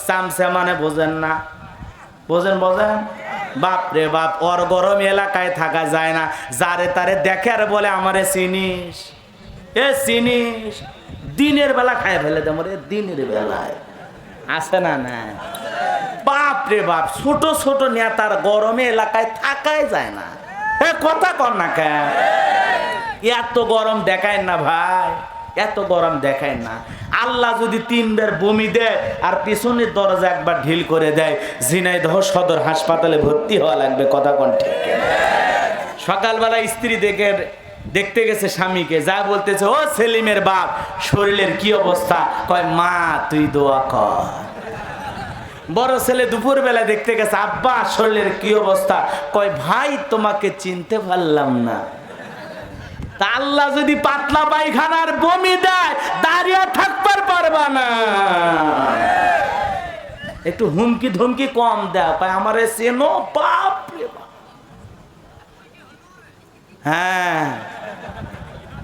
চামচে মানে বোঝেন না? বোঝেন? বাপ রে বাপ, ওর গরম এলাকায় থাকা যায় না। যারে তারে দেখে আর বলে আমারে চিনিস, চিনিস। দিনের বেলা খায় ফেলে দেয় মরে, দিনের বেলায় আছে না? না বাপ রে বাপ, ছোট ছোট নেতার গরমে এলাকায় থাকাই যায় না। কথা কর না কেন? এত গরম দেখায় না ভাই, এত গরম দেখায় না। আল্লাহ যদি 3 বার বমি দেয় আর পিছনের দরজা একবার ঢিল করে দেয়, ঝিনাইদহ সদর হাসপাতালে ভর্তি হওয়া লাগবে। কথা কোন ঠিক? সকালবেলা স্ত্রী দেখতে গেছে স্বামীকে, যা বলতেছে, ও সেলিমের বাপ শরীরের কি অবস্থা? কয় মা তুই দোয়া কর। বড় ছেলে দুপুর বেলা দেখতে গেছে, আব্বা শরীরের কি অবস্থা? কয় ভাই তোমাকে চিনতে পারলাম না। তা আল্লাহ যদি পাতলা পায়খানার বমি দেয়, দাঁড়িয়ে থাকবার পারবা না। একটু হুমকি ধমকি কম দেয়, কয় আমারে চেনো? বাপ রে বাপ, হ্যাঁ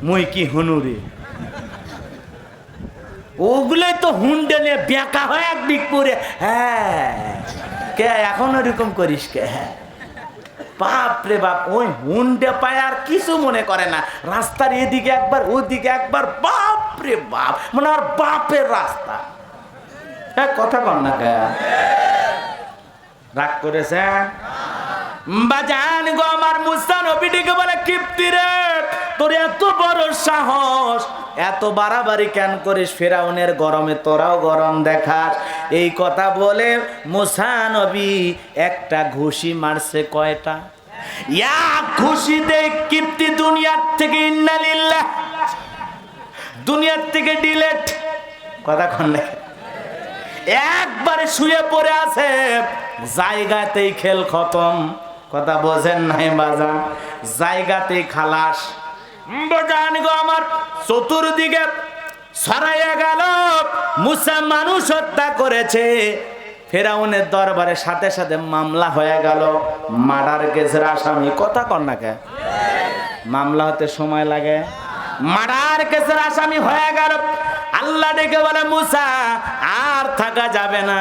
মুই কি হুনুরে? ওগুলোই তো হুন্ডে নিয়ে বেঁকা হয় একদিক করে। হ্যাঁ কে এখন ওরকম করিস কে? হ্যাঁ বাপ রে বাপ, ওই হুন্ডে পায় আর কিছু মনে করে না। রাস্তার এদিকে একবার ওদিকে একবার, বাপ রে বাপ, মানে আর বাপের রাস্তা। হ্যাঁ কথা কর না কে? রাগ করেছে বাজান গো আমার মুসা নবীটিকে বলে, কিপ্তি রে তোর এত বড় সাহস, এত বাড়াবাড়ি কেন করিস? ফেরাউনের গরমে তোরাও গরম দেখাস। এই কথা বলে মুসা নবী একটা ঘুষি মারছে। কয়টা? এক ঘুষিতে কিপ্তি দুনিয়ার থেকে ইন্নালিল্লাহ, দুনিয়ার থেকে ডিলেট। কথা কন, একবারে শুয়ে পড়ে আছে, জায়গাতেই খেল খতম। কথা বোঝেন নাই বাজান? জায়গাতেই খালাস। বাজান গো আমার চতুর্দিকে ছড়াইয়া গেল, মুসা মানুষ হত্যা করেছে। ফেরাউনের দরবারে সাথে সাথে মামলা হয়ে গেল, মার্ডার কেসের আসামি। কথা কর না কে? মামলা হতে সময় লাগে, মার্ডার কেসের আসামি হয়ে গেল। আল্লাহ ডেকে বলে, মুসা আর থাকা যাবে না,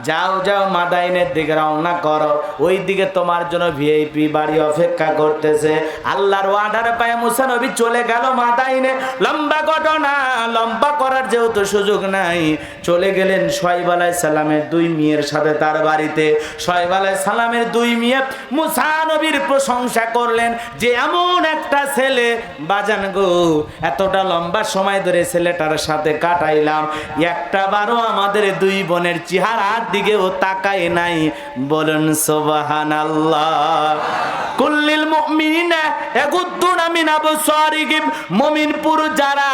যাও যাও মাদাইনের দিকে রওনা করো, ওই দিকে তোমার জন্য ভিআইপি বাড়ি অপেক্ষা করতেছে। আল্লাহর অর্ডার পায় মুসা নবী চলে গেল মাদাইনে। লম্বা ঘটনা, লম্বা করার যেহেতু সুযোগ নাই, চলে গেলেন শুআয়ব আলাইহিস সালামের 2 মেয়ের সাথে তার বাড়িতে। শুআয়ব আলাইহিস সালামের 2 মেয়ে মুসা নবীর প্রশংসা করলেন যে এমন একটা ছেলে, বাজান গো এতটা লম্বা সময় ধরে ছেলেটার সাথে কাটাইলাম, একটা বারও আমাদের 2 বোনের চেহারার দিকেও তাকায় নাই। বলুন সুবহানাল্লাহ। কুল্লিল মুমিনিনা ইয়াগুদ্দুনা মিন আবসারিহিম, মুমিন পুরুষ যারা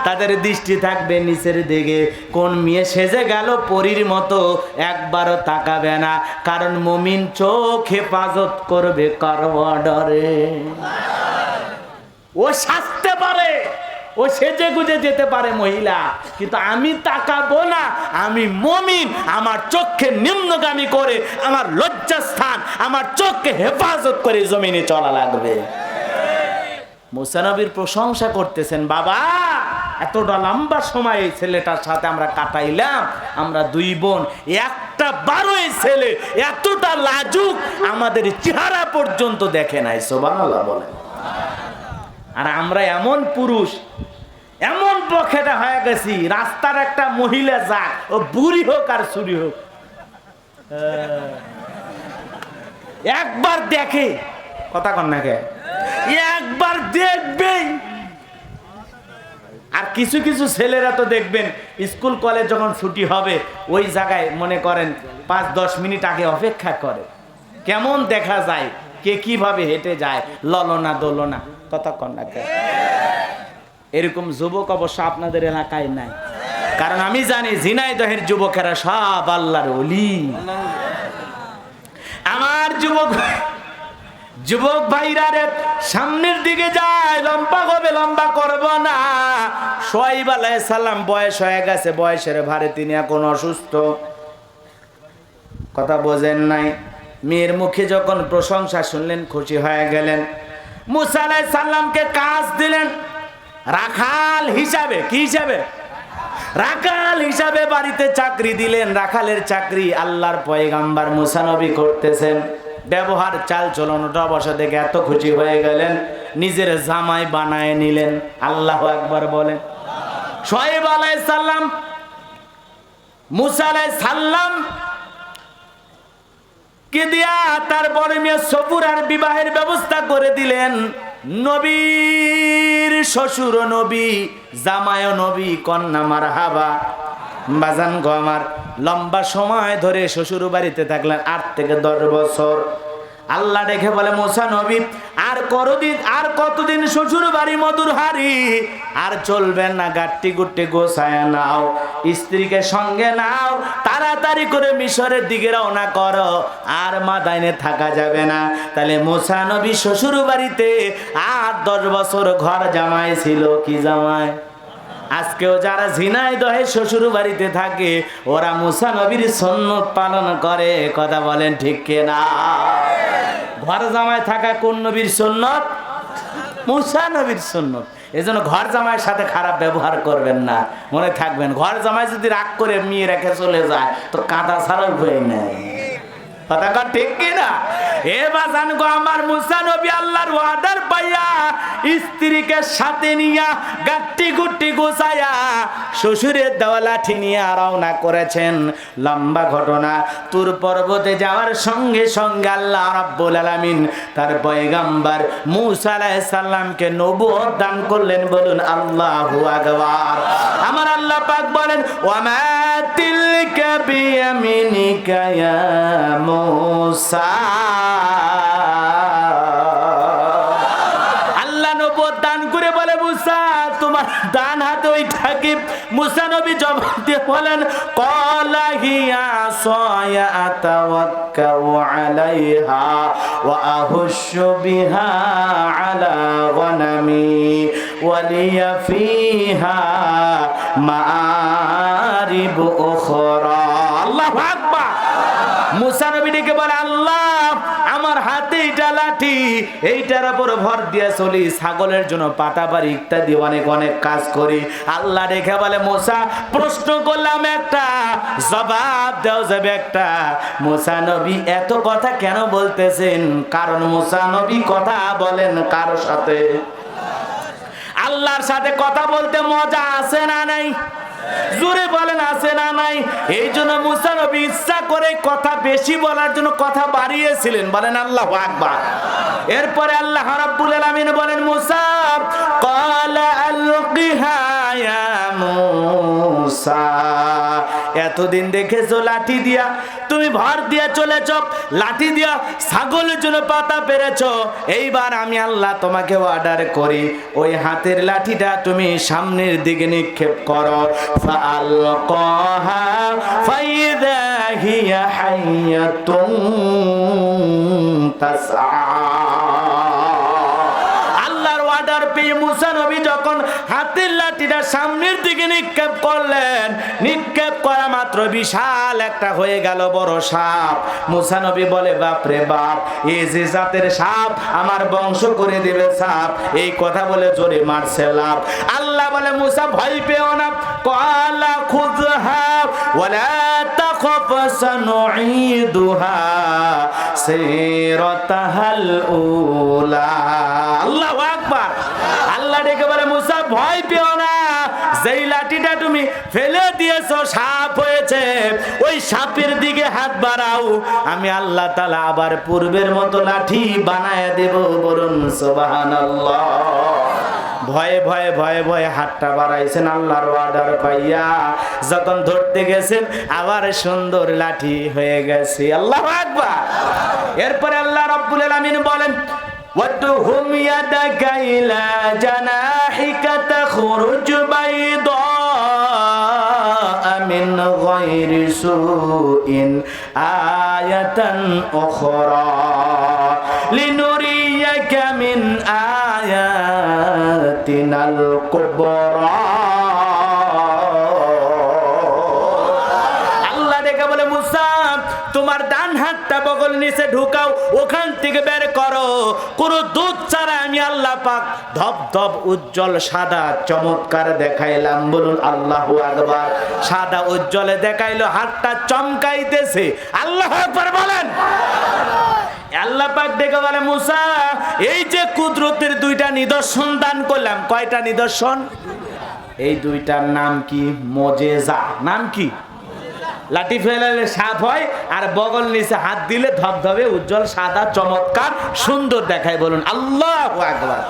তাদের দৃষ্টি থাকবে নিচের দিকে। কোন মেয়ে সেজে গেল পরীর মতো, একবারও তাকাবে না, কারণ মুমিন চোখ হেফাজত করবে কার অর্ডারে। ও সাজতে পারে, ও সেজে গুজে যেতে পারে মহিলা, কিন্তু আমি তাকাবো না। আমি মুমিন, আমার চোখকে নিম্নগামী করে, আমার লজ্জাস্থান, আমার চোখকে হেফাজত করে জমিনে চলা লাগবে। মুসা নবীর প্রশংসা করতেছেন, বাবা এতটা লম্বা সময় এই ছেলেটার সাথে আমরা কাটাইলাম, আমরা 2 বোন, একটা বারো এই ছেলে এতটা লাজুক আমাদের চেহারা পর্যন্ত দেখে নাই। সুবহানাল্লাহ বলেন। আর আমরা এমন পুরুষ, এমন বখেটা হয়ে গেছি, রাস্তার একটা মহিলা যাক, ও বুড়ি হোক আর চুরি হোক, একবার দেখে। কথা কন না কে? একবার দেখবেই। আর কিছু কিছু ছেলেরা তো দেখবেন স্কুল কলেজ যখন ছুটি হবে, ওই জায়গায় মনে করেন 5-10 মিনিট আগে অপেক্ষা করে, কেমন দেখা যায়, কে কিভাবে হেঁটে যায়, ললনা দোলনা। কথা কন না কে? এরকম যুবক অবশ্য আপনাদের এলাকায় নাই, কারণ আমি জানি ঝিনাইদহের যুবকেরা সব আল্লাহর ওলি। আমার যুবক ভাইরা রে সামনের দিকে যায়, লম্বা হবে, লম্বা করব না। শুআয়ব আলাইহিস সালাম বয়স হয়ে গেছে, বয়সের ভারে তিনি এখন অসুস্থ। কথা বোঝেন নাই? মেয়ের মুখে যখন প্রশংসা শুনলেন, খুশি হয়ে গেলেন। মুসা আলাইহিস সালামকে কাজ দিলেন রাখাল হিসাবে। কি হিসাবে? রাখাল হিসাবে বাড়িতে চাকরি দিলেন। রাখালের চাকরি আল্লাহর পয়গাম্বার মুসা নবী করতেছেন। ব্যবহার চাল চলনটা অবশ্য দেখে এত খুশি হয়ে গেলেন, নিজের জামাই বানায় নিলেন। আল্লাহু আকবার বলেন। শুআয়ব আলাইহিস সালাম, মুসা আলাইহিস সালাম কে দিয়া তার বড় মেয়ে সফুরার বিবাহের ব্যবস্থা করে দিলেন। নবীর শ্বশুর নবী, জামায় নবী, কন্যা মারহাবা। বাজান গো আমার, লম্বা সময় ধরে শ্বশুর বাড়িতে থাকলেন, 8 থেকে 10 বছর। আল্লাহ দেখে বলে মুসা নবী, আর কতদিন শ্বশুর বাড়ি মধুর হাড়ি, আর চলবেন না, গাট্টি গুট্টি গোছায় নাও, স্ত্রীকে সঙ্গে নাও, তাড়াতাড়ি করে মিশরের দিকে রওনা করো, আর মাদাইনে থাকা যাবে না। তাহলে মুসা নবী শ্বশুর বাড়িতে 8-10 বছর ঘর জামাই ছিল। কি জামাই? আজকেও যারা ঝিনাইদহে শ্বশুর বাড়িতে থাকে ওরা মুসা নবীর সুন্নত পালন করে। কথা বলেন ঠিক কিনা? ঘর জামাই থাকা কোন নবীর সুন্নত? মুসা নবীর সুন্নত। এজন্য ঘর জামাইয়ের সাথে খারাপ ব্যবহার করবেন না, মনে থাকবেন। ঘর জামাই যদি রাগ করে মেয়ে রেখে চলে যায় তো কাঁদা ছাড়াও হয়ে নেয়। কথা কর ঠিক কিনা? এ বাজান গো আমার, মুসা নবী আল্লাহর ওয়াদার পাইয়া স্ত্রীকে সাথে নিয়া গাট্টি গুট্টি গোছায়া শ্বশুরের দেওয়া লাঠি নিয়ে রওনা করেছেন। লম্বা ঘটনা। তুর পর্বতে যাওয়ার সঙ্গে সঙ্গে আল্লাহ রাব্বুল আলামিন তার পয়গাম্বার মুসা আলাইহিস সালামকে নবুয়ত দান করলেন। বলুন আল্লাহু আকবার। আমার আল্লাহ পাক বলেন, ওয়া মা তিলকা বিয়ামিনিকা ইয়া মুসা। আল্লাহ নবুয়ত দান করে বলে, মুসা তোমার ডান হাতে ওইটা কি? মুসা নবী জবাব দিয়ে বলেন, ক্বালা হিয়া আসায়া আতাওয়াক্কাউ আলাইহা ওয়া আহুশু বিহা আলা গনামি ওয়া লিয়া ফিহা মাআরিব উখরা। আল্লাহু আকবার। মুসা নবী ডেকে বলে, আল্লাহ আমার হাতে এটা লাঠি, এইটার উপর ভর দিয়ে চলি, ছাগলের জন্য পাতা বাড়ি ইত্যাদি অনেক অনেক কাজ করি। আল্লাহ ডেকে বলে, মুসা প্রশ্ন করলাম একটা, জবাব দাও যাবে একটা। মুসা নবী এত কথা কেন বলতেছেন? কারণ মুসা নবী কথা বলেন কার সাথে? আল্লাহর সাথে কথা বলতে মজা আছে না নাই? জোরে বলেন আছে না নাই? এই জন্য মুসা নবী ইচ্ছা করে কথা বেশি বলার জন্য কথা বাড়িয়েছিলেন। বলেন আল্লাহু আকবার। এরপরে আল্লাহ রাব্বুল আলামিন বলেন, মুসা ক্বালা আলকিহা ইয়া মুসা। এতদিন দেখেছো লাঠি দিয়া তুমি ভর দিয়া চলেছ, লাঠি দিয়া ছাগলের জন্য পাতা পেরেছো। এইবার আমি আল্লাহ তোমাকে অর্ডার করি, ওই হাতের লাঠিটা তুমি সামনের দিকে নিক্ষেপ করো। ফাআলকাহা ফাইযা হিয়া হাইয়াতুন তাসআ। আল্লাহর অর্ডার পেয়ে মুসা নবী যখন হাতের লাঠিটা সামনের দিকে নিক্ষেপ করলেন, নিক্ষেপ করা মাত্র বিশাল একটা হয়ে গেল বড় সাপ। মুসা নবী বলে, বাপ রে বাপ, এই যে জাতের সাপ আমার বংশ করে দেবে সাপ। এই কথা বলে জোরে মারছে লাভ। আল্লাহ বলে, মুসা ভয় পেও না, ক্বালা খুযহা ওয়ালা তাখাফ সানুঈদুহা সিরাতাহাল উলা। আল্লাহু আকবার। আল্লাহ ডেকে বলে, মুসা ভয় পেও না, যেই লাঠিটা তুমি ফেলে দিয়েছো সাপ হয়েছে, ওই সাপের দিকে হাত বাড়াও, আমি আল্লাহ তাআলা আবার পূর্বের মতো লাঠি বানায় দেব। বলুন সুবহানাল্লাহ। ভয়ে ভয়ে ভয়ে ভয়ে হাতটা বাড়াইছেন আল্লাহর অর্ডার পাইয়া। যখন ধরতে গেছেন আবার সুন্দর লাঠি হয়ে গেছে। আল্লাহু আকবার। এরপরে আল্লাহ রাব্বুল আলামিন বলেন, ওয়াদহুম ইয়াদাকা ইলা জানাহিকা তাখরুজ বাইদা মিন গায়রি সুইন আয়াতান উখরা লিনুরিয়াকা মিন আয়াতিনাল কুবরা। আল্লাহ দেখে বলে, মুসা তোমার ডান হাতটা বগল নিচে ঢুকাও, ওখান থেকে বের করো, কোনো দুধ ছাড়া আমি আল্লাহ পাক ধবধব উজ্জ্বল সাদা চমৎকার দেখাইলাম। বলুন আল্লাহু আকবার। সাদা উজ্জ্বলে দেখাইলো, হাতটা চমকাইতেছে। আল্লাহু আকবার বলেন। আল্লাহ পাক দেখে বলে, মুসা এই যে কুদরতের দুইটা নিদর্শন দান করলাম, কয়টা নিদর্শন? এই দুইটার নাম কি? মুজিজা। নাম কি? লাঠি ফেলালে সাপ হয়, আর বগল নিচে হাত দিলে ধবধবে উজ্জ্বল সাদা চমৎকার সুন্দর দেখায়। বলুন আল্লাহু আকবার।